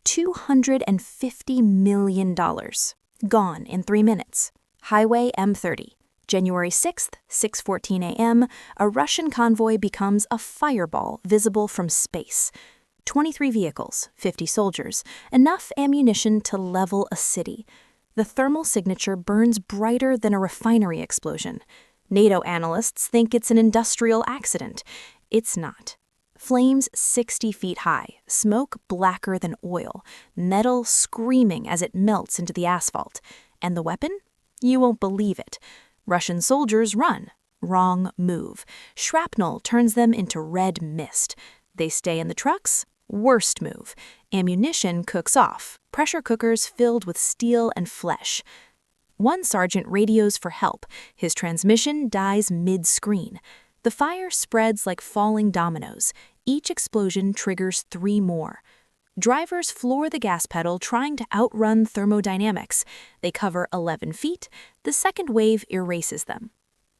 $250 million. Gone in 3 minutes. Highway M30. January 6th, 6:14 a.m., a Russian convoy becomes a fireball visible from space. 23 vehicles, 50 soldiers, enough ammunition to level a city. The thermal signature burns brighter than a refinery explosion. NATO analysts think it's an industrial accident. It's not. Flames 60 feet high, smoke blacker than oil, metal screaming as it melts into the asphalt. And the weapon? You won't believe it. Russian soldiers run. Wrong move. Shrapnel turns them into red mist. They stay in the trucks. Worst move. Ammunition cooks off. Pressure cookers filled with steel and flesh. One sergeant radios for help. His transmission dies mid-screen. The fire spreads like falling dominoes. Each explosion triggers 3 more. Drivers floor the gas pedal trying to outrun thermodynamics. They cover 11 feet. The second wave erases them.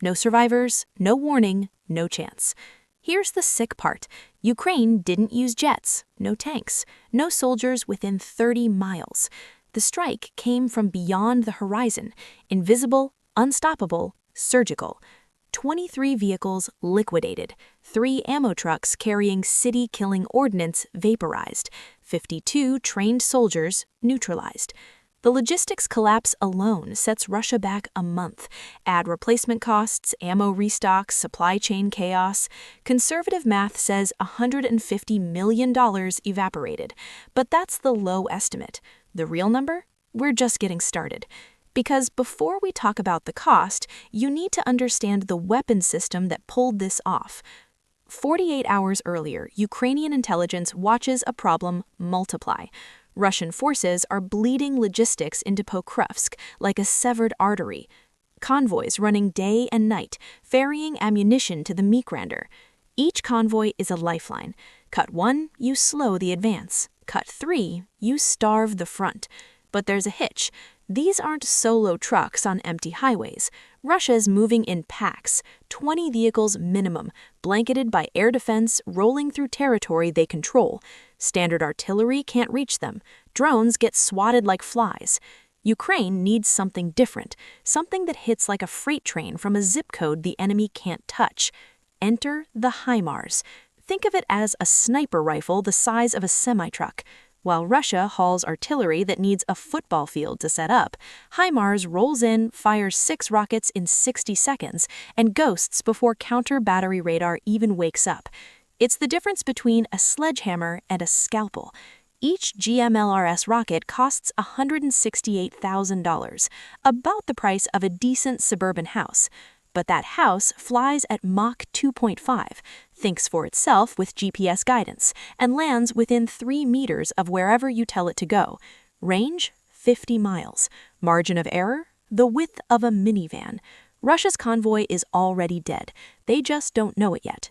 No survivors, no warning, no chance. Here's the sick part. Ukraine didn't use jets, no tanks, no soldiers within 30 miles. The strike came from beyond the horizon, invisible, unstoppable, surgical. 23 vehicles liquidated, 3 ammo trucks carrying city-killing ordnance vaporized, 52 trained soldiers neutralized. The logistics collapse alone sets Russia back a month. Add replacement costs, ammo restocks, supply chain chaos. Conservative math says $150 million evaporated. But that's the low estimate. The real number? We're just getting started. Because before we talk about the cost, you need to understand the weapon system that pulled this off. 48 hours earlier, Ukrainian intelligence watches a problem multiply. Russian forces are bleeding logistics into Pokrovsk like a severed artery. Convoys running day and night, ferrying ammunition to the Mikrander. Each convoy is a lifeline. Cut 1, you slow the advance. Cut 3, you starve the front. But there's a hitch. These aren't solo trucks on empty highways. Russia's moving in packs, 20 vehicles minimum, blanketed by air defense rolling through territory they control. Standard artillery can't reach them. Drones get swatted like flies. Ukraine needs something different, something that hits like a freight train from a zip code the enemy can't touch. Enter the HIMARS. Think of it as a sniper rifle the size of a semi-truck. While Russia hauls artillery that needs a football field to set up, HIMARS rolls in, fires 6 rockets in 60 seconds, and ghosts before counter-battery radar even wakes up. It's the difference between a sledgehammer and a scalpel. Each GMLRS rocket costs $168,000, about the price of a decent suburban house. But that house flies at Mach 2.5, thinks for itself with GPS guidance, and lands within 3 meters of wherever you tell it to go. Range, 50 miles. Margin of error, the width of a minivan. Russia's convoy is already dead. They just don't know it yet.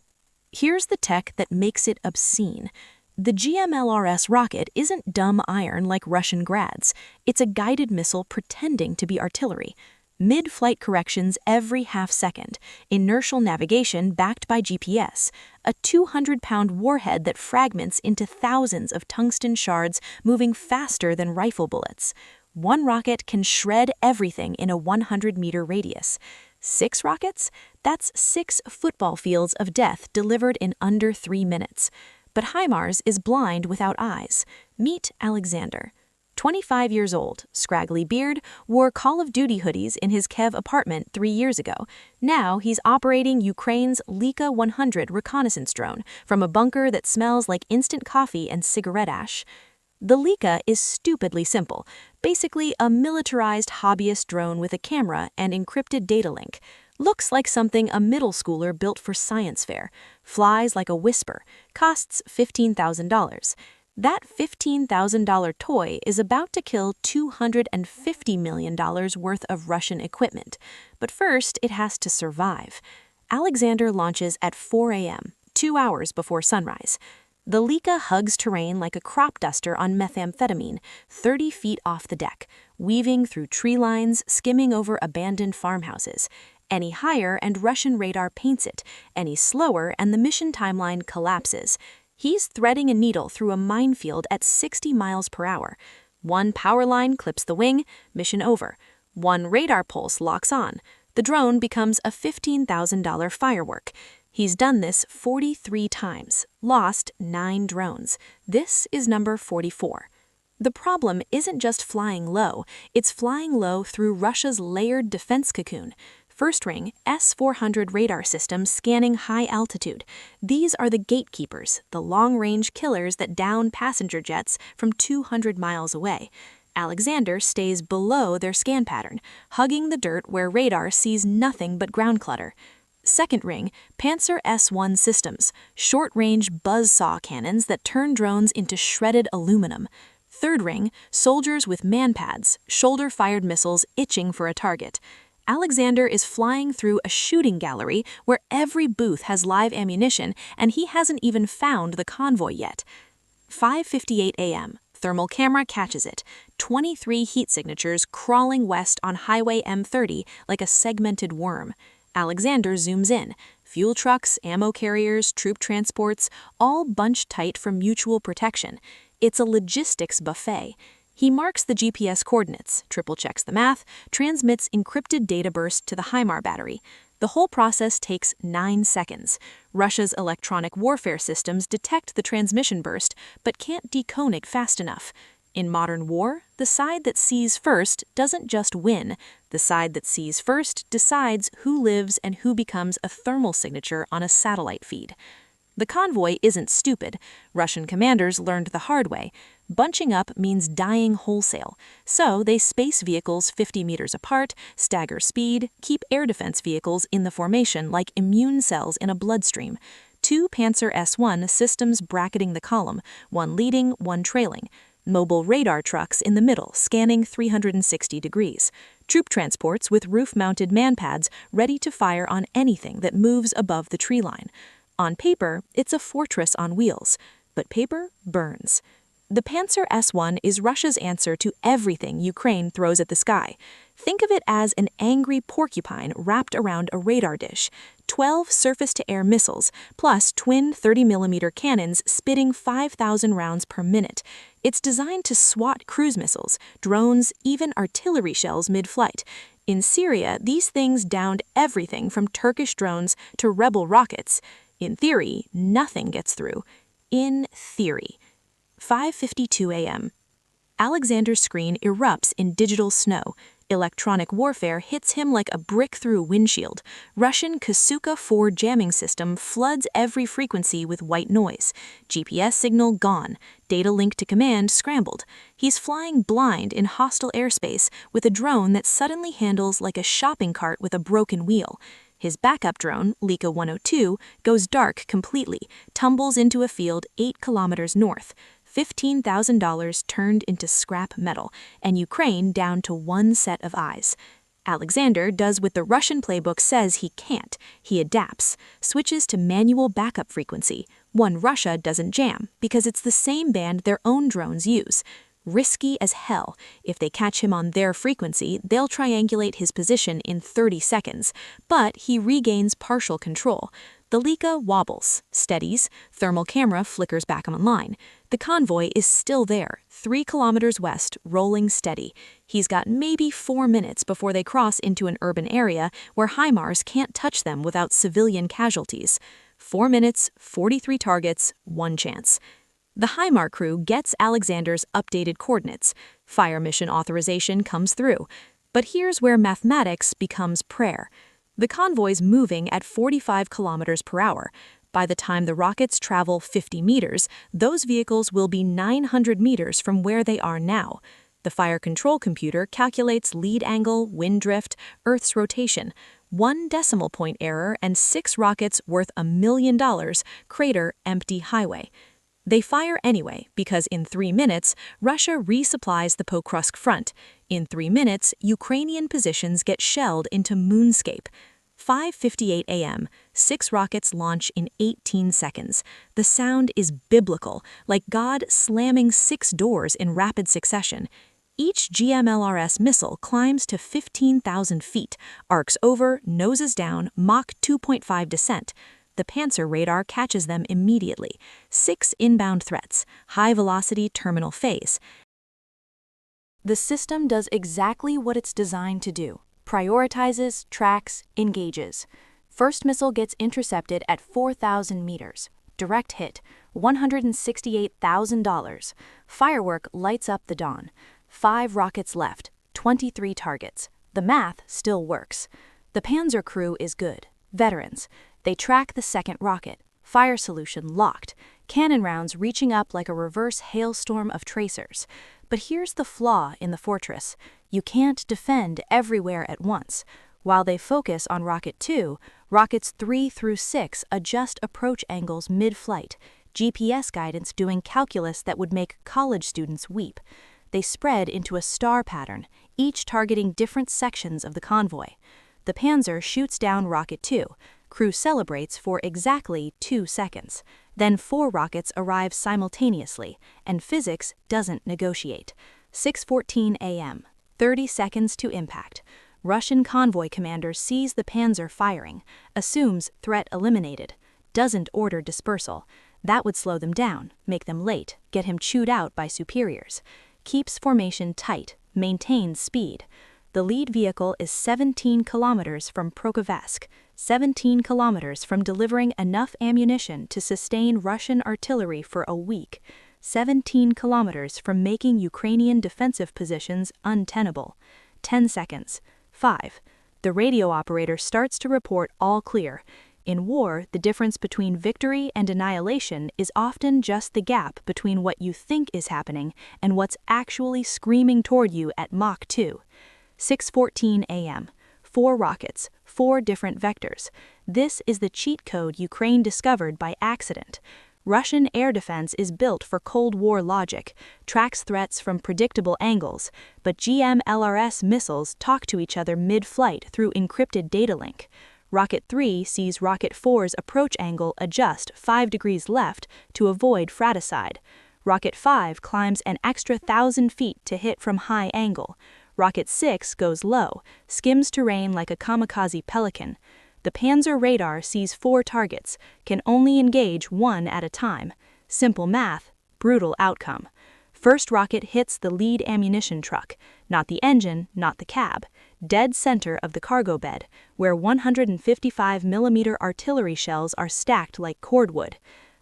Here's the tech that makes it obscene. The GMLRS rocket isn't dumb iron like Russian Grads. It's a guided missile pretending to be artillery. Mid-flight corrections every half second, inertial navigation backed by GPS, a 200-pound warhead that fragments into thousands of tungsten shards moving faster than rifle bullets. 1 rocket can shred everything in a 100-meter radius. 6 rockets? That's 6 football fields of death delivered in under 3 minutes. But HIMARS is blind without eyes. Meet Alexander. 25 years old, scraggly beard, wore Call of Duty hoodies in his Kiev apartment 3 years ago. Now he's operating Ukraine's Lika 100 reconnaissance drone from a bunker that smells like instant coffee and cigarette ash. The Lika is stupidly simple, basically a militarized hobbyist drone with a camera and encrypted data link. Looks like something a middle schooler built for science fair. Flies like a whisper. Costs $15,000. That $15,000 toy is about to kill $250 million worth of Russian equipment. But first, it has to survive. Alexander launches at 4 a.m., 2 hours before sunrise. The Lika hugs terrain like a crop duster on methamphetamine, 30 feet off the deck, weaving through tree lines, skimming over abandoned farmhouses. Any higher and Russian radar paints it, any slower and the mission timeline collapses. He's threading a needle through a minefield at 60 miles per hour. One power line clips the wing, mission over. One radar pulse locks on. The drone becomes a $15,000 firework. He's done this 43 times, lost 9 drones. This is number 44. The problem isn't just flying low, it's flying low through Russia's layered defense cocoon. First ring, S-400 radar system scanning high altitude. These are the gatekeepers, the long-range killers that down passenger jets from 200 miles away. Alexander stays below their scan pattern, hugging the dirt where radar sees nothing but ground clutter. Second ring, Panzer S-1 systems, short-range buzzsaw cannons that turn drones into shredded aluminum. Third ring, soldiers with man-pads, shoulder-fired missiles itching for a target. Alexander is flying through a shooting gallery where every booth has live ammunition, and he hasn't even found the convoy yet. 5:58 a.m. Thermal camera catches it. 23 heat signatures crawling west on Highway M30 like a segmented worm. Alexander zooms in. Fuel trucks, ammo carriers, troop transports, all bunched tight for mutual protection. It's a logistics buffet. He marks the GPS coordinates, triple-checks the math, transmits encrypted data burst to the HIMARS battery. The whole process takes 9 seconds. Russia's electronic warfare systems detect the transmission burst, but can't decode it fast enough. In modern war, the side that sees first doesn't just win. The side that sees first decides who lives and who becomes a thermal signature on a satellite feed. The convoy isn't stupid. Russian commanders learned the hard way. Bunching up means dying wholesale, so they space vehicles 50 meters apart, stagger speed, keep air defense vehicles in the formation like immune cells in a bloodstream. 2 Panzer S-1 systems bracketing the column, one leading, one trailing. Mobile radar trucks in the middle, scanning 360 degrees. Troop transports with roof-mounted man-pads ready to fire on anything that moves above the tree line. On paper, it's a fortress on wheels, but paper burns. The Panzer S-1 is Russia's answer to everything Ukraine throws at the sky. Think of it as an angry porcupine wrapped around a radar dish. 12 surface-to-air missiles, plus twin 30mm cannons spitting 5,000 rounds per minute. It's designed to swat cruise missiles, drones, even artillery shells mid-flight. In Syria, these things downed everything from Turkish drones to rebel rockets. In theory, nothing gets through. In theory. 5:52 a.m. Alexander's screen erupts in digital snow. Electronic warfare hits him like a brick through a windshield. Russian Kasuka 4 jamming system floods every frequency with white noise. GPS signal gone. Data link to command scrambled. He's flying blind in hostile airspace with a drone that suddenly handles like a shopping cart with a broken wheel. His backup drone, Lika 102, goes dark completely, tumbles into a field 8 kilometers north. $15,000 turned into scrap metal, and Ukraine down to one set of eyes. Alexander does what the Russian playbook says he can't. He adapts, switches to manual backup frequency, one Russia doesn't jam because it's the same band their own drones use. Risky as hell. If they catch him on their frequency, they'll triangulate his position in 30 seconds, but he regains partial control. The Lika wobbles, steadies, thermal camera flickers back online. The convoy is still there, 3 kilometers west, rolling steady. He's got maybe 4 minutes before they cross into an urban area where HIMARS can't touch them without civilian casualties. 4 minutes, 43 targets, 1 chance. The HIMARS crew gets Alexander's updated coordinates. Fire mission authorization comes through. But here's where mathematics becomes prayer. The convoy's moving at 45 kilometers per hour. By the time the rockets travel 50 meters, those vehicles will be 900 meters from where they are now. The fire control computer calculates lead angle, wind drift, Earth's rotation. 1 decimal point error and 6 rockets worth $1 million crater empty highway. They fire anyway because in 3 minutes, Russia resupplies the Pokrovsk front. In 3 minutes, Ukrainian positions get shelled into moonscape. 5:58 a.m. 6 rockets launch in 18 seconds. The sound is biblical, like God slamming 6 doors in rapid succession. Each GMLRS missile climbs to 15,000 feet, arcs over, noses down, Mach 2.5 descent. the Panzer radar catches them immediately. 6 inbound threats, high-velocity terminal phase. The system does exactly what it's designed to do. Prioritizes, tracks, engages. First missile gets intercepted at 4,000 meters. Direct hit, $168,000. Firework lights up the dawn. 5 rockets left, 23 targets. The math still works. The Panzer crew is good. Veterans. They track the second rocket. Fire solution locked. Cannon rounds reaching up like a reverse hailstorm of tracers. But here's the flaw in the fortress. You can't defend everywhere at once. While they focus on Rocket 2, Rockets 3 through 6 adjust approach angles mid-flight, GPS guidance doing calculus that would make college students weep. They spread into a star pattern, each targeting different sections of the convoy. The Panzer shoots down Rocket 2. Crew celebrates for exactly 2 seconds. Then 4 rockets arrive simultaneously, and physics doesn't negotiate. 6:14 a.m., 30 seconds to impact. Russian convoy commander sees the Panzer firing, assumes threat eliminated, doesn't order dispersal. That would slow them down, make them late, get him chewed out by superiors. Keeps formation tight, maintains speed. The lead vehicle is 17 kilometers from Pokrovsk, 17 kilometers from delivering enough ammunition to sustain Russian artillery for a week, 17 kilometers from making Ukrainian defensive positions untenable. 10 seconds. 5. The radio operator starts to report all clear. In war, the difference between victory and annihilation is often just the gap between what you think is happening and what's actually screaming toward you at Mach 2. 6:14 a.m. 4 rockets, 4 different vectors. This is the cheat code Ukraine discovered by accident. Russian air defense is built for Cold War logic, tracks threats from predictable angles, but GMLRS missiles talk to each other mid-flight through encrypted data link. Rocket 3 sees Rocket 4's approach angle adjust 5 degrees left to avoid fratricide. Rocket 5 climbs an extra 1,000 feet to hit from high angle. Rocket 6 goes low, skims terrain like a kamikaze pelican. The Panzer radar sees 4 targets, can only engage 1 at a time. Simple math, brutal outcome. First rocket hits the lead ammunition truck, not the engine, not the cab. Dead center of the cargo bed, where 155mm artillery shells are stacked like cordwood.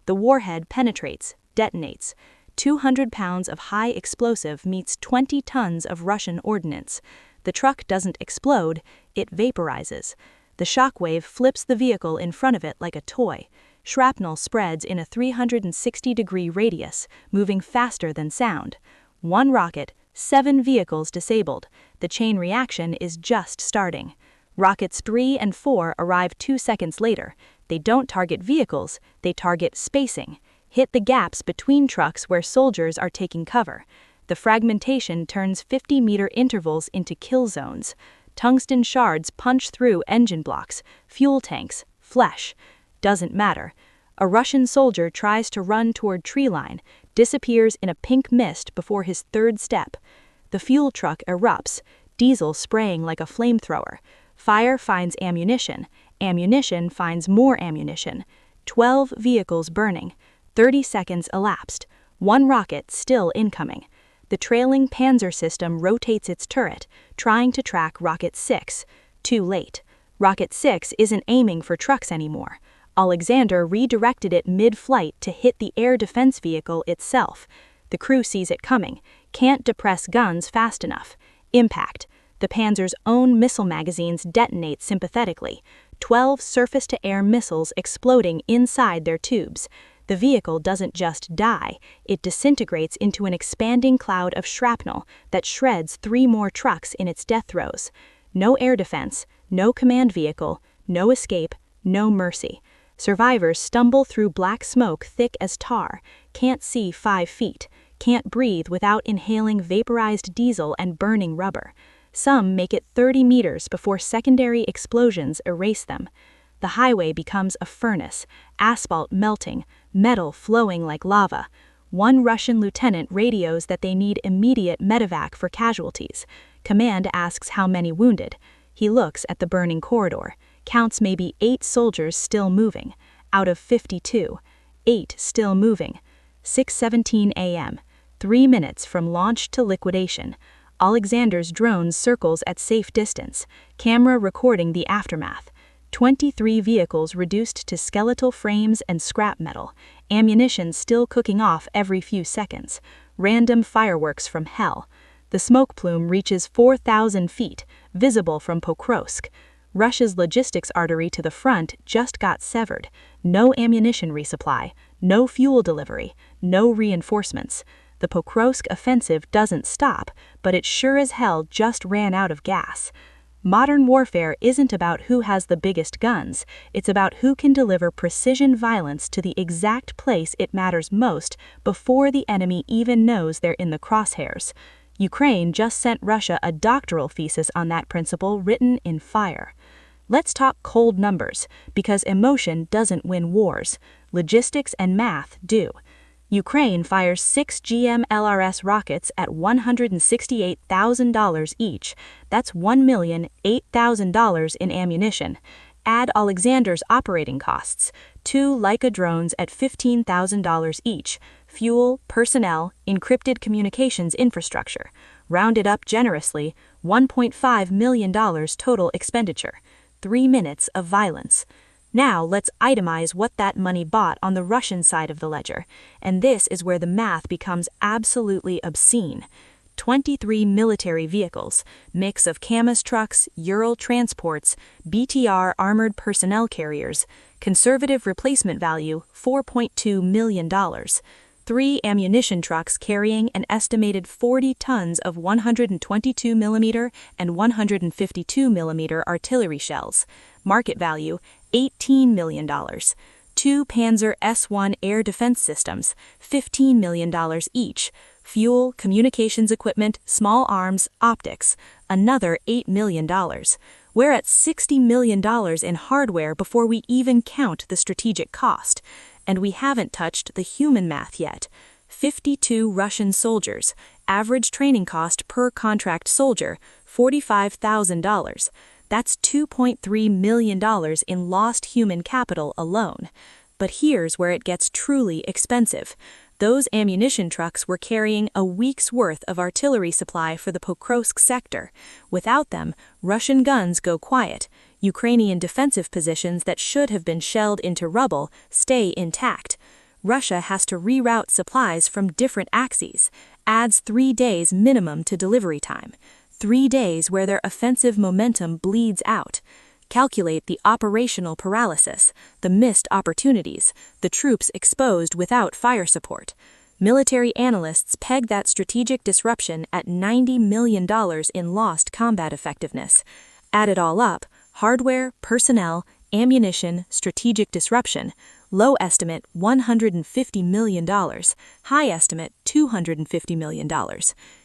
The warhead penetrates, detonates. 200 pounds of high explosive meets 20 tons of Russian ordnance. The truck doesn't explode, it vaporizes. The shockwave flips the vehicle in front of it like a toy. Shrapnel spreads in a 360-degree radius, moving faster than sound. 1 rocket, 7 vehicles disabled. The chain reaction is just starting. Rockets 3 and 4 arrive 2 seconds later. They don't target vehicles, they target spacing. Hit the gaps between trucks where soldiers are taking cover. The fragmentation turns 50-meter intervals into kill zones. Tungsten shards punch through engine blocks, fuel tanks, flesh. Doesn't matter. A Russian soldier tries to run toward tree line, disappears in a pink mist before his 3rd step. The fuel truck erupts, diesel spraying like a flamethrower. Fire finds ammunition. Ammunition finds more ammunition. 12 vehicles burning. 30 seconds elapsed. 1 rocket still incoming. The trailing Panzer system rotates its turret, trying to track Rocket 6. Too late. Rocket 6 isn't aiming for trucks anymore. Alexander redirected it mid-flight to hit the air defense vehicle itself. The crew sees it coming, can't depress guns fast enough. Impact. The Panzer's own missile magazines detonate sympathetically. 12 surface-to-air missiles exploding inside their tubes. The vehicle doesn't just die, it disintegrates into an expanding cloud of shrapnel that shreds 3 more trucks in its death throes. No air defense, no command vehicle, no escape, no mercy. Survivors stumble through black smoke thick as tar, can't see 5 feet, can't breathe without inhaling vaporized diesel and burning rubber. Some make it 30 meters before secondary explosions erase them. The highway becomes a furnace, asphalt melting, metal flowing like lava. 1 Russian lieutenant radios that they need immediate medevac for casualties. Command asks how many wounded. He looks at the burning corridor, counts maybe 8 soldiers still moving. out of 52, 8 still moving. 6:17 a.m., 3 minutes from launch to liquidation. Alexander's drone circles at safe distance, camera recording the aftermath. 23 vehicles reduced to skeletal frames and scrap metal, ammunition still cooking off every few seconds. Random fireworks from hell. The smoke plume reaches 4,000 feet, visible from Pokrovsk. Russia's logistics artery to the front just got severed. No ammunition resupply, no fuel delivery, no reinforcements. The Pokrovsk offensive doesn't stop, but it sure as hell just ran out of gas. Modern warfare isn't about who has the biggest guns, it's about who can deliver precision violence to the exact place it matters most before the enemy even knows they're in the crosshairs. Ukraine just sent Russia a doctoral thesis on that principle written in fire. Let's talk cold numbers, because emotion doesn't win wars. Logistics and math do. Ukraine fires 6 GMLRS rockets at $168,000 each. That's $1,008,000 in ammunition. Add Alexander's operating costs, 2 Leica drones at $15,000 each, fuel, personnel, encrypted communications infrastructure. Round it up generously, $1.5 million total expenditure. 3 minutes of violence. Now let's itemize what that money bought on the Russian side of the ledger, and this is where the math becomes absolutely obscene. 23 military vehicles, mix of KAMAZ trucks, Ural transports, BTR armored personnel carriers, conservative replacement value $4.2 million. 3 ammunition trucks carrying an estimated 40 tons of 122mm and 152mm artillery shells. Market value $18 million. 2 Panzer S-1 air defense systems, $15 million each. Fuel, communications equipment, small arms, optics, another $8 million. We're at $60 million in hardware before we even count the strategic cost. And we haven't touched the human math yet. 52 Russian soldiers, average training cost per contract soldier, $45,000. That's $2.3 million in lost human capital alone. But here's where it gets truly expensive. Those ammunition trucks were carrying a week's worth of artillery supply for the Pokrovsk sector. Without them, Russian guns go quiet. Ukrainian defensive positions that should have been shelled into rubble stay intact. Russia has to reroute supplies from different axes, adds 3 days minimum to delivery time. 3 days where their offensive momentum bleeds out. Calculate the operational paralysis, the missed opportunities, the troops exposed without fire support. Military analysts peg that strategic disruption at $90 million in lost combat effectiveness. Add it all up, hardware, personnel, ammunition, strategic disruption. Low estimate $150 million, high estimate $250 million.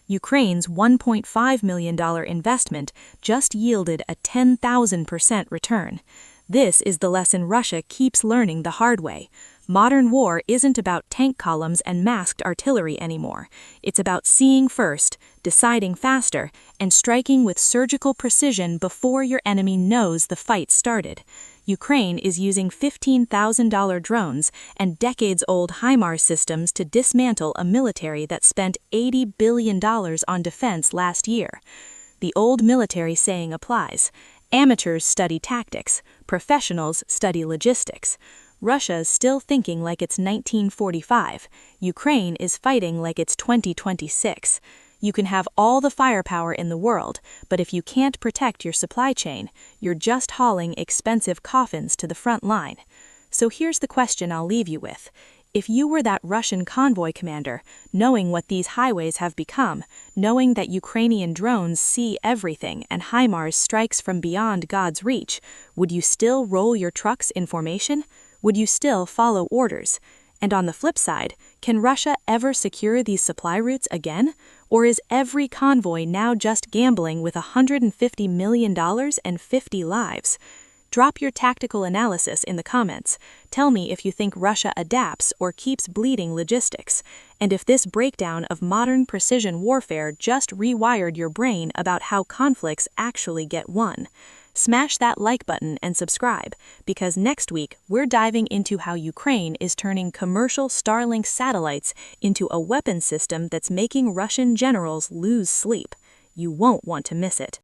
Ukraine's $1.5 million investment just yielded a 10,000% return. This is the lesson Russia keeps learning the hard way. Modern war isn't about tank columns and masked artillery anymore. It's about seeing first, deciding faster, and striking with surgical precision before your enemy knows the fight started. Ukraine is using $15,000 drones and decades-old HIMARS systems to dismantle a military that spent $80 billion on defense last year. The old military saying applies. Amateurs study tactics, professionals study logistics. Russia's still thinking like it's 1945. Ukraine is fighting like it's 2026. You can have all the firepower in the world, but if you can't protect your supply chain, you're just hauling expensive coffins to the front line. So here's the question I'll leave you with. If you were that Russian convoy commander, knowing what these highways have become, knowing that Ukrainian drones see everything and HIMARS strikes from beyond God's reach, would you still roll your trucks in formation? Would you still follow orders? And on the flip side, can Russia ever secure these supply routes again? Or is every convoy now just gambling with $150 million and 50 lives? Drop your tactical analysis in the comments. Tell me if you think Russia adapts or keeps bleeding logistics, and if this breakdown of modern precision warfare just rewired your brain about how conflicts actually get won. Smash that like button and subscribe, because next week we're diving into how Ukraine is turning commercial Starlink satellites into a weapon system that's making Russian generals lose sleep. You won't want to miss it.